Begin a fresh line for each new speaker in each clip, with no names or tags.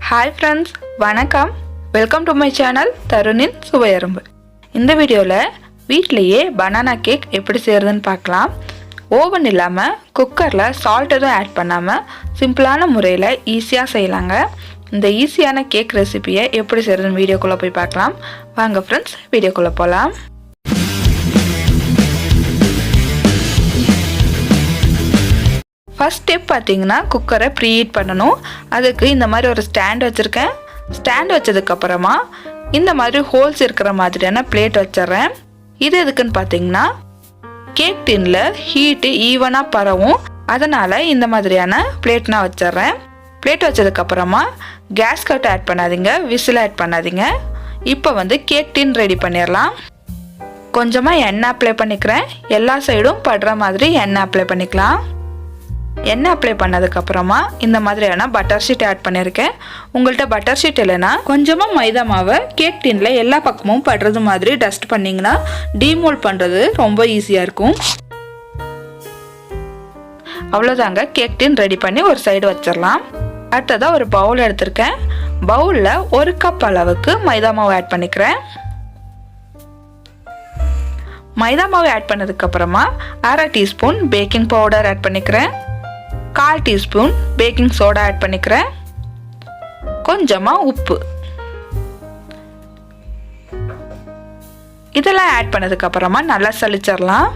Hi friends, வணக்கம். Welcome to my channel தருணின் சுவையரும்பு. இந்த வீடியோவில் வீட்டிலேயே பனானா கேக் எப்படி செய்கிறதுன்னு பார்க்கலாம். ஓவன் இல்லாமல் குக்கரில் சால்ட் எதுவும் ஆட் பண்ணாமல் சிம்பிளான முறையில் ஈஸியாக செய்யலாங்க. இந்த ஈஸியான கேக் ரெசிபியை எப்படி செய்கிறதுன்னு வீடியோக்குள்ளே போய் பார்க்கலாம். வாங்க ஃப்ரெண்ட்ஸ், வீடியோக்குள்ளே போகலாம். ஃபர்ஸ்ட் ஸ்டெப் பார்த்தீங்கன்னா குக்கரை ப்ரீஹீட் பண்ணணும். அதுக்கு இந்த மாதிரி ஒரு ஸ்டாண்ட் வச்சுருக்கேன். ஸ்டாண்ட் வச்சதுக்கப்புறமா இந்த மாதிரி ஹோல்ஸ் இருக்கிற மாதிரியான பிளேட் வச்சிட்றேன். இது எதுக்குன்னு பார்த்தீங்கன்னா கேக் டின்ல ஹீட்டு ஈவனாக பரவும். அதனால் இந்த மாதிரியான பிளேட் நான் வச்சிட்றேன். பிளேட் வச்சதுக்கப்புறமா கேஸ் கட் ஆட் பண்ணாதீங்க, விசில் ஆட் பண்ணாதீங்க. இப்போ கேக் டின் ரெடி பண்ணிடலாம். கொஞ்சமாக எண்ணெய் அப்ளை பண்ணிக்கிறேன். எல்லா சைடும் படுற மாதிரி எண்ணெய் அப்ளை பண்ணிக்கலாம். எண்ணெய் அப்ளை பண்ணதுக்கப்புறமா இந்த மாதிரியான பட்டர் ஷீட் ஆட் பண்ணியிருக்கேன். உங்கள்கிட்ட பட்டர் ஷீட் இல்லைன்னா கொஞ்சமாக மைதா மாவை கேக் டின்ல எல்லா பக்கமும் படுறது மாதிரி டஸ்ட் பண்ணிங்கன்னா டீமோல்ட் பண்ணுறது ரொம்ப ஈஸியாக இருக்கும். அவ்வளோதாங்க, கேக் டின் ரெடி பண்ணி ஒரு சைடு வச்சிடலாம். அடுத்ததாக ஒரு பவுல் எடுத்திருக்கேன். பவுலில் 1 கப் அளவுக்கு மைதா மாவு ஆட் பண்ணிக்கிறேன். மைதா மாவு ஆட் பண்ணதுக்கப்புறமா 1/2 டீஸ்பூன் பேக்கிங் பவுடர் ஆட் பண்ணிக்கிறேன். 1/4 டீஸ்பூன் பேக்கிங் சோடா ஆட் பண்ணிக்கிறேன். கொஞ்சமாக உப்பு. இதெல்லாம் ஆட் பண்ணதுக்கப்புறமா நல்லா சலிச்சிடலாம்.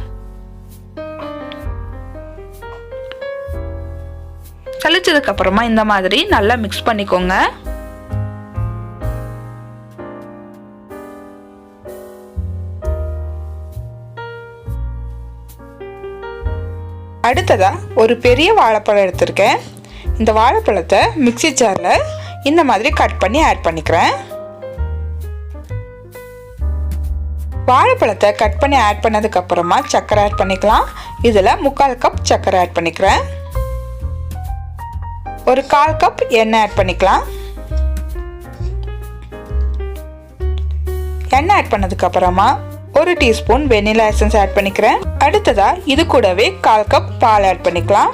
சலிச்சதுக்கப்புறமா இந்த மாதிரி நல்லா மிக்ஸ் பண்ணிக்கோங்க. அடுத்ததா ஒரு பெரிய வாழைப்பழம் எடுத்திருக்கேன். இந்த வாழைப்பழத்தை மிக்ஸி ஜாரில் இந்த மாதிரி கட் பண்ணி ஆட் பண்ணிக்கிறேன். வாழைப்பழத்தை கட் பண்ணி ஆட் பண்ணதுக்கப்புறமா சர்க்கரை ஆட் பண்ணிக்கலாம். இதில் 3/4 கப் சர்க்கரை ஆட் பண்ணிக்கிறேன். ஒரு 1/4 கப் எண்ணெய் ஆட் பண்ணிக்கலாம். எண்ணெய் ஆட் பண்ணதுக்கப்புறமா 1 டீஸ்பூன் வெனிலா எசன்ஸ் ஆட் பண்ணிக்கிறேன். அடுத்ததா இது கூடவே 1/4 கப் பால் ஆட் பண்ணிக்கலாம்.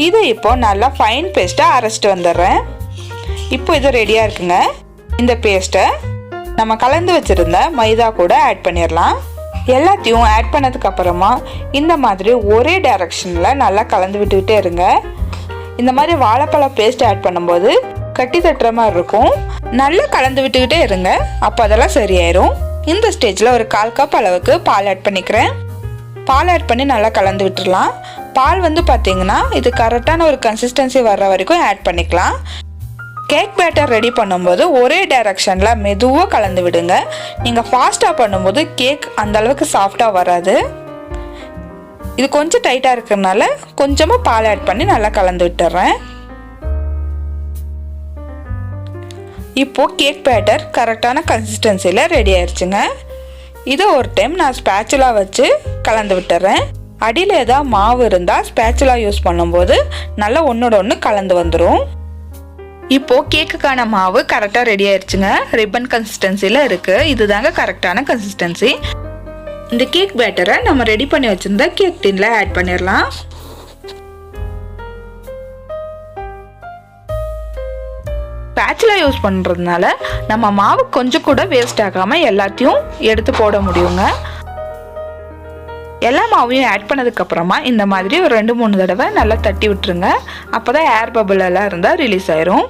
இதை இப்போ நல்லா ஃபைன் பேஸ்ட்டாக அரைச்சிட்டு வந்துடுறேன். இப்போ இது ரெடியாக இருக்குங்க. இந்த பேஸ்ட்டை நம்ம கலந்து வச்சுருந்த மைதா கூட ஆட் பண்ணிடலாம். எல்லாத்தையும் ஆட் பண்ணதுக்கப்புறமா இந்த மாதிரி ஒரே டைரக்ஷனில் நல்லா கலந்து விட்டுக்கிட்டே இருங்க. இந்த மாதிரி வாழைப்பழ பேஸ்ட் ஆட் பண்ணும்போது கட்டி தட்டுற மாதிரி இருக்கும். நல்லா கலந்து விட்டுக்கிட்டே இருங்க, அப்போ அதெல்லாம் சரியாயிரும். இந்த ஸ்டேஜில் ஒரு 1/4 கப் அளவுக்கு பால் ஆட் பண்ணிக்கிறேன். பால் ஆட் பண்ணி நல்லா கலந்து விட்டுடலாம். பால் பார்த்தீங்கன்னா இது கரெக்டான ஒரு கன்சிஸ்டன்சி வர்ற வரைக்கும் ஆட் பண்ணிக்கலாம். கேக் பேட்டர் ரெடி பண்ணும்போது ஒரே டைரக்ஷனில் மெதுவாக கலந்து விடுங்க. நீங்கள் ஃபாஸ்ட்டாக பண்ணும்போது கேக் அந்த அளவுக்கு சாஃப்டாக வராது. இது கொஞ்சம் டைட்டாக இருக்கிறதுனால கொஞ்சமாக பால் ஆட் பண்ணி நல்லா கலந்து விட்டுறேன். இப்போ கேக் பேட்டர் கரெக்டான கன்சிஸ்டன்சியில் ரெடி ஆயிடுச்சுங்க. இதை ஒரு டைம் நான் ஸ்பேச்சுலா வச்சு கலந்து விட்டுறேன். அடியில் ஏதாவது மாவு இருந்தால் ஸ்பேச்சுலா யூஸ் பண்ணும்போது நல்லா ஒன்றோட ஒன்று கலந்து வந்துடும். இப்போது கேக்குக்கான மாவு கரெக்டாக ரெடி ஆயிடுச்சுங்க. ரிப்பன் கன்சிஸ்டன்சியில் இருக்குது. இதுதாங்க கரெக்டான கன்சிஸ்டன்சி. இந்த கேக் பேட்டரை நம்ம ரெடி பண்ணி வச்சுருந்த கேக் டின்ல ஆட் பண்ணிடலாம். ஸ்பேச்சுலா யூஸ் பண்ணுறதுனால நம்ம மாவு கொஞ்சம் கூட வேஸ்ட் ஆகாமல் எல்லாத்தையும் எடுத்து போட முடியுங்க. எல்லா மாவையும் ஆட் பண்ணதுக்கப்புறமா இந்த மாதிரி ஒரு 2-3 தடவை நல்லா தட்டி விட்டுருங்க. அப்போ தான் ஏர் பபிள் எல்லாம் இருந்தால் ரிலீஸ் ஆயிரும்.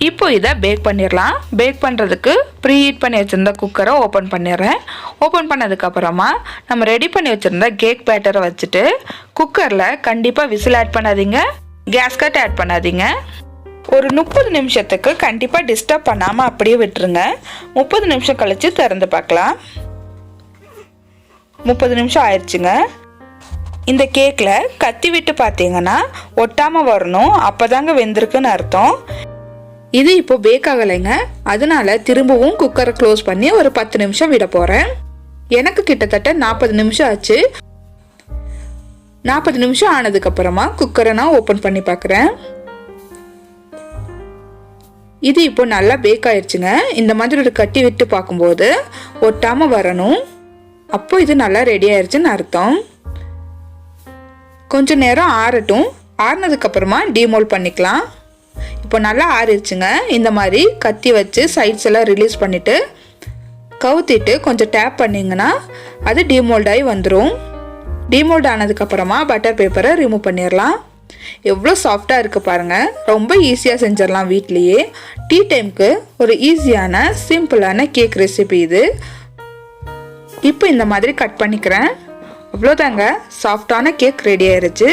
இப்போ இதை பேக் பண்ணிடலாம். பேக் பண்ணுறதுக்கு ப்ரீஹீட் பண்ணி வச்சுருந்த குக்கரை ஓப்பன் பண்ணிடுறேன். ஓப்பன் பண்ணதுக்கப்புறமா நம்ம ரெடி பண்ணி வச்சுருந்த கேக் பேட்டரை வச்சுட்டு குக்கரில் கண்டிப்பாக விசில் ஆட் பண்ணாதீங்க, கேஸ் கட் ஆட் பண்ணாதீங்க. ஒரு 30 நிமிஷத்துக்கு கண்டிப்பாக டிஸ்டர்ப் பண்ணாமல் அப்படியே விட்டுருங்க. 30 நிமிஷம் கழித்து திறந்து பார்க்கலாம். 30 நிமிஷம் ஆயிடுச்சுங்க. இந்த கேக்கில் கத்தி விட்டு பார்த்தீங்கன்னா ஒட்டாமல் வரணும், அப்போ தாங்க வெந்திருக்குன்னு அர்த்தம். இது இப்போ பேக் ஆகலைங்க. அதனால திரும்பவும் குக்கரை க்ளோஸ் பண்ணி ஒரு 10 நிமிஷம் விட போகிறேன். எனக்கு கிட்டத்தட்ட 40 நிமிஷம் ஆச்சு. 40 நிமிஷம் ஆனதுக்கப்புறமா குக்கரை நான் ஓப்பன் பண்ணி பார்க்குறேன். இது இப்போ நல்லா பேக் ஆயிடுச்சுங்க. இந்த மாதிரி ஒரு கட்டி விட்டு பார்க்கும்போது ஒட்டாமல் வரணும். அப்போ இது நல்லா ரெடி ஆயிடுச்சுன்னு அர்த்தம். கொஞ்சம் நேரம் ஆறட்டும். ஆறுனதுக்கப்புறமா டீமோல்ட் பண்ணிக்கலாம். இப்போ நல்லா ஆறிடுச்சுங்க. இந்த மாதிரி கத்தி வச்சு சைட்ஸ் எல்லாம் ரிலீஸ் பண்ணிவிட்டு கவுத்திட்டு கொஞ்சம் டேப் பண்ணிங்கன்னா அது டீமோல்ட் ஆகி வந்துடும். டீமோல்ட் ஆனதுக்கப்புறமா பட்டர் பேப்பரை ரிமூவ் பண்ணிடலாம். எவ்வளோ சாஃப்டாக இருக்குது பாருங்கள். ரொம்ப ஈஸியாக செஞ்சிடலாம் வீட்லேயே. டீ டைமுக்கு ஒரு ஈஸியான சிம்பிளான கேக் ரெசிபி இது. இப்போ இந்த மாதிரி கட் பண்ணிக்கிறேன். அவ்வளோதாங்க, சாஃப்டான கேக் ரெடி ஆயிடுச்சு.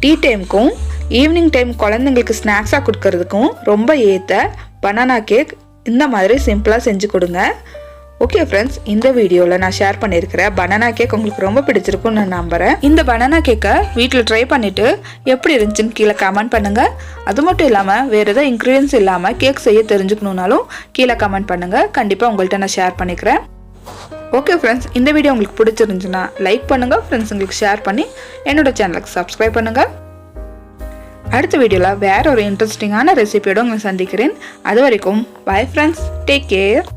டீ டைமுக்கும் ஈவினிங் டைம் குழந்தைங்களுக்கு ஸ்நாக்ஸாக கொடுக்கறதுக்கும் ரொம்ப ஏற்ற பனானா கேக் இந்த மாதிரி சிம்பிளாக செஞ்சு கொடுங்க. ஓகே ஃப்ரெண்ட்ஸ், இந்த வீடியோவில் நான் ஷேர் பண்ணியிருக்கிற பனானா கேக் உங்களுக்கு ரொம்ப பிடிச்சிருக்குன்னு நான் நம்புகிறேன். இந்த பனானா கேக்கை வீட்டில் ட்ரை பண்ணிவிட்டு எப்படி இருந்துச்சுன்னு கீழே கமெண்ட் பண்ணுங்கள். அது மட்டும் இல்லாமல் வேறு எதாவது இன்க்ரீடியன்ஸ் இல்லாமல் கேக் செய்ய தெரிஞ்சுக்கணுன்னாலும் கீழே கமெண்ட் பண்ணுங்கள். கண்டிப்பாக உங்கள்கிட்ட நான் ஷேர் பண்ணிக்கிறேன். ஓகே ஃப்ரெண்ட்ஸ், இந்த வீடியோ உங்களுக்கு பிடிச்சிருந்துச்சுன்னா லைக் பண்ணுங்கள், ஃப்ரெண்ட்ஸுங்களுக்கு ஷேர் பண்ணி என்னோடய சேனலுக்கு சப்ஸ்கிரைப் பண்ணுங்கள். அடுத்த வீடியோவில் வேற ஒரு இன்ட்ரெஸ்டிங்கான ரெசிபியோட உங்களை சந்திக்கிறேன். அது வரைக்கும் பை ஃப்ரெண்ட்ஸ், டேக் கேர்.